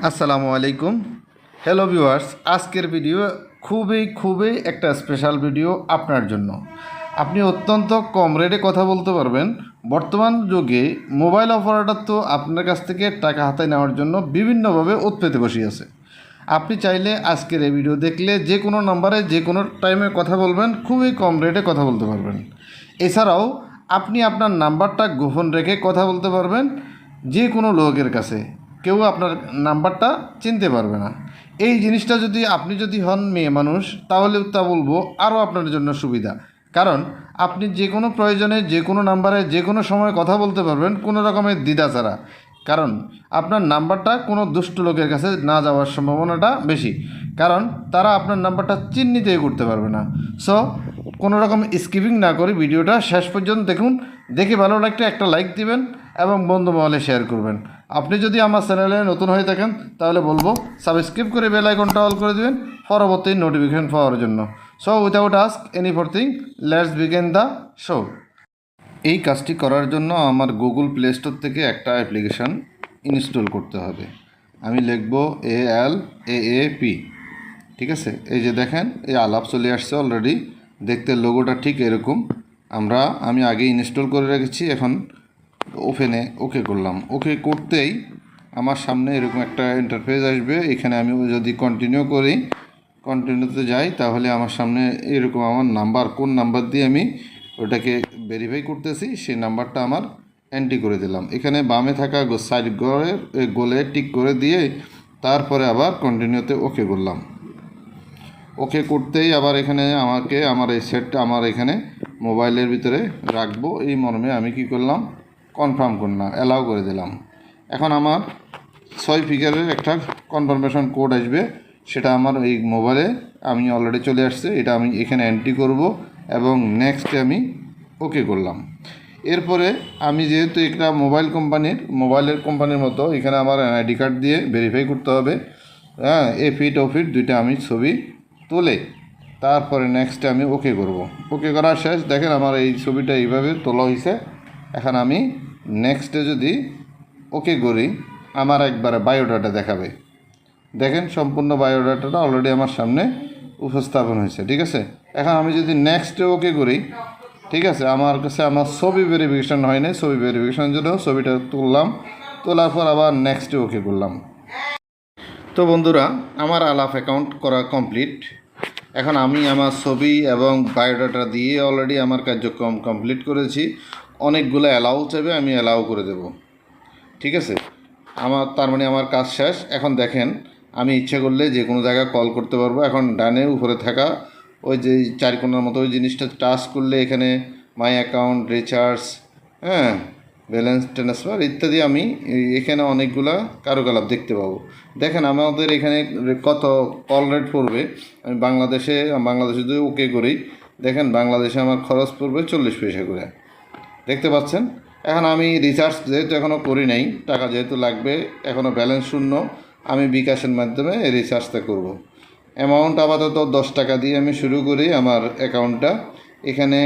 আসসালামু আলাইকুম। Hello viewers, আজকের ভিডিও খুবই একটা স্পেশাল ভিডিও আপনার জন্য। আপনি অত্যন্ত কম রেটে কথা বলতে পারবেন। বর্তমান যুগে মোবাইল অপারেটর তো আপনার কাছ থেকে টাকা হাতায় নেওয়ার জন্য বিভিন্নভাবে উৎপেতে বসিয়েছে। আপনি চাইলে আজকের এই ভিডিও দেখলে যে কোনো নাম্বারে যে কোনো টাইমে কথা বলবেন, খুবই কম রেটে কথা বলতে পারবেন। এছাড়াও আপনি আপনার নাম্বারটা গোপন রেখে কথা বলতে পারবেন যে কোনো লোকের কাছে, কেউ আপনার নাম্বারটা চিনতে পারবে না। এই জিনিসটা আপনি যদি হন মেয়ে মানুষ, তাহলে তা বলবো আরও আপনার জন্য সুবিধা। কারণ আপনি যে কোনো প্রয়োজনে যে কোনো নাম্বারে যে কোনো সময় কথা বলতে পারবেন, কোনো রকমের দ্বিধা ছাড়া। কারণ আপনার নাম্বারটা কোনো দুষ্ট লোকের কাছে না যাওয়ার সম্ভাবনাটা বেশি, কারণ তারা আপনার নাম্বারটা চিহ্নিতই করতে পারবে না। সো কোনো রকম স্কিপিং না করে ভিডিওটা শেষ পর্যন্ত দেখুন। দেখে ভালো লাগলে একটা লাইক দিবেন এবং বন্ধু মহলে শেয়ার করবেন। আপনি যদি আমার চ্যানেলে নতুন হয়ে থাকেন তাহলে বলবো সাবস্ক্রাইব করে বেল আইকনটা অল করে দিবেন পরবর্তী নোটিফিকেশন পাওয়ার জন্য। So without ask any further, let's begin the show. এই কাজটি করার জন্য আমার গুগল প্লে স্টোর থেকে একটা অ্যাপ্লিকেশান ইনস্টল করতে হবে। আমি লিখব ALAAP, ঠিক আছে। এই যে দেখেন, এই আলাপ চলে আসছে অলরেডি। দেখতে লোগোটা ঠিক এরকম। আমি আগে ইনস্টল করে রেখেছি, এখন ওপেনে ওকে করলাম। ওকে করতেই আমার সামনে এরকম একটা ইন্টারফেস আসবে। এখানে আমি যদি কন্টিনিউতে যাই, তাহলে আমার সামনে এরকম আমার নাম্বার, কোন নাম্বার দিয়ে আমি ওটাকে ভেরিফাই করতেছি সেই নাম্বারটা আমার এন্ট্রি করে দিলাম। এখানে বামে থাকা সাইড গোলে টিক করে দিয়ে তারপরে আবার কন্টিনিউতে ওকে করলাম। ওকে করতেই আবার এখানে আমার এই সেটটা আমার এখানে মোবাইলের ভিতরে রাখবো, এই মর্মে আমি কি করলাম, কনফার্ম করলাম, অ্যালাউ করে দিলাম। এখন আমার 6 ফিগারের একটা কনফার্মেশন কোড আসবে, সেটা আমার এই মোবাইলে আমি অলরেডি চলে আসছে। এটা আমি এখানে এন্ট্রি করব এবং নেক্সটে আমি ওকে করলাম। এরপরে আমি যেহেতু একটা মোবাইলের কোম্পানির মতো, এখানে আমার আইডি কার্ড দিয়ে ভেরিফাই করতে হবে। হ্যাঁ, এফিট ওফিট দুইটা আমি ছবি তুলে তারপরে নেক্সটে আমি ওকে করব। ওকে করার শেষ, দেখেন আমার এই ছবিটা এইভাবে তোলা হয়েছে। এখন আমি নেক্সটে যদি ওকে করি, আমার একবারে বায়োডাটা দেখাবে। দেখেন, সম্পূর্ণ বায়োডাটাটা অলরেডি আমার সামনে উপস্থাপন হয়েছে, ঠিক আছে। এখন আমি যদি নেক্সটে ওকে করি, ঠিক আছে, আমার কাছে আমার ছবি ভেরিফিকেশান হয় নাই। ছবি ভেরিফিকেশানের জন্য ছবিটা তোলার পর আবার নেক্সটে ওকে করলাম। তো বন্ধুরা, আমার আলাপ অ্যাকাউন্ট করা কমপ্লিট। এখন আমি আমার ছবি এবং বায়োডাটা দিয়ে অলরেডি আমার কার্যক্রম কমপ্লিট করেছি। অনেকগুলো অ্যালাউ চাইবে, আমি অ্যালাউ করে দেব, ঠিক আছে। তার মানে আমার কাজ শেষ। এখন দেখেন, আমি ইচ্ছে করলে যে কোনো জায়গায় কল করতে পারবো। এখন ডানে উপরে থাকা ওই যে চারকোনার মতো ওই জিনিসটা টাচ করলে এখানে মাই অ্যাকাউন্ট, রিচার্জ, হ্যাঁ, ব্যালেন্স ট্রান্সফার ইত্যাদি আমি এখানে অনেকগুলা কার্যকলাপ দেখতে পাবো। দেখেন আমাদের এখানে কত কল রেট পড়বে। আমি বাংলাদেশে যদি ওকে করি, দেখেন বাংলাদেশে আমার খরচ পড়বে 40 পয়সা করে, দেখতে পাচ্ছেন। এখন আমি রিচার্জ যেহেতু এখনও করি নাই, টাকা যেহেতু লাগবে, এখনও ব্যালেন্স শূন্য, আমি বিকাশের মাধ্যমে এই রিচার্জটা করব। অ্যামাউন্ট আপাতত 10 টাকা দিয়ে আমি শুরু করি আমার অ্যাকাউন্টটা। এখানে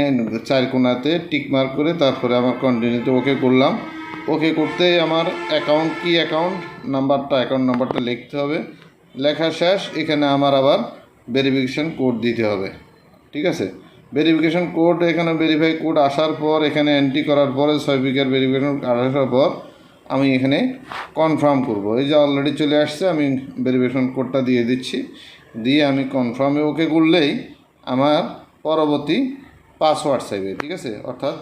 চার কোণাতে টিক মার্ক করে তারপরে আমার কন্টিনিউতে ওকে করলাম। ওকে করতে আমার অ্যাকাউন্ট নাম্বারটা লিখতে হবে। লেখা শেষ, এখানে আমার আবার ভেরিফিকেশান কোড দিতে হবে, ঠিক আছে। ভেরিফিকেশান কোড, এখানে ভেরিফাই কোড আসার পর এখানে এন্ট্রি করার পরে 6 ফিগার ভেরিফিকেশান আসার পর আমি এখানে কনফার্ম করব। এই যে অলরেডি চলে আসছে, আমি ভেরিফিকেশান কোডটা দিয়ে দিচ্ছি। দিয়ে আমি কনফার্মে ওকে করলেই আমার পরবর্তী পাসওয়ার্ড চাইবে, ঠিক আছে, অর্থাৎ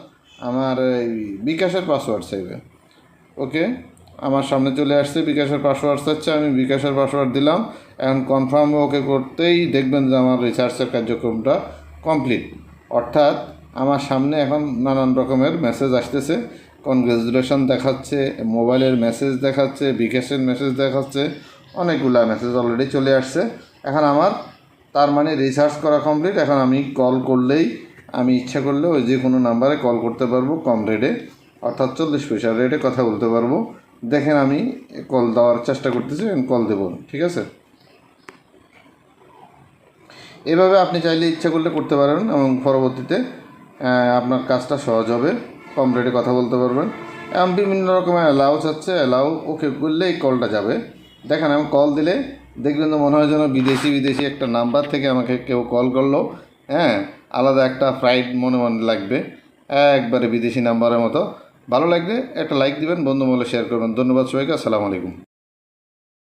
আমার এই বিকাশের পাসওয়ার্ড চাইবে। ওকে, আমার সামনে চলে আসছে বিকাশের পাসওয়ার্ড চাচ্ছে, আমি বিকাশের পাসওয়ার্ড দিলাম। এখন কনফার্মে ওকে করতেই দেখবেন যে আমার রিচার্জের কার্যক্রমটা কমপ্লিট। অর্থাৎ আমার সামনে এখন নানান রকমের মেসেজ আসতেছে, কনগ্রেচুলেশন দেখাচ্ছে, মোবাইলের মেসেজ দেখাচ্ছে, বিকাশের মেসেজ দেখাচ্ছে, অনেকগুলা মেসেজ অলরেডি চলে আসছে। এখন আমার তার মানে রিচার্জ করা কমপ্লিট। এখন আমি কল করলেই, আমি ইচ্ছা করলে ওই যে কোনো নাম্বারে কল করতে পারবো কম রেটে, অর্থাৎ 40 পয়সার রেটে কথা বলতে পারবো। দেখেন আমি কল দেওয়ার চেষ্টা করতেছি, কল দেবো, ঠিক আছে। এভাবে আপনি চাইলে ইচ্ছা করলে করতে পারেন এবং পরবর্তীতে আপনার কাজটা সহজ হবে, কম রেটে কথা বলতে পারবেন। এবং বিভিন্ন রকমের অ্যালাউ চাচ্ছে, অ্যালাউ ওকে করলে এই কলটা যাবে। দেখেন আমি কল দিলে দেখবেন তো মনে হয় যেন বিদেশি একটা নাম্বার থেকে আমাকে কেউ কল করলো। হ্যাঁ, আলাদা একটা ফ্রাইড মনে লাগবে, একবারে বিদেশি নাম্বারের মতো। ভালো লাগলে একটা লাইক দিবেন, বন্ধু মহলে শেয়ার করবেন। ধন্যবাদ সবাইকে, আসসালামু আলাইকুম।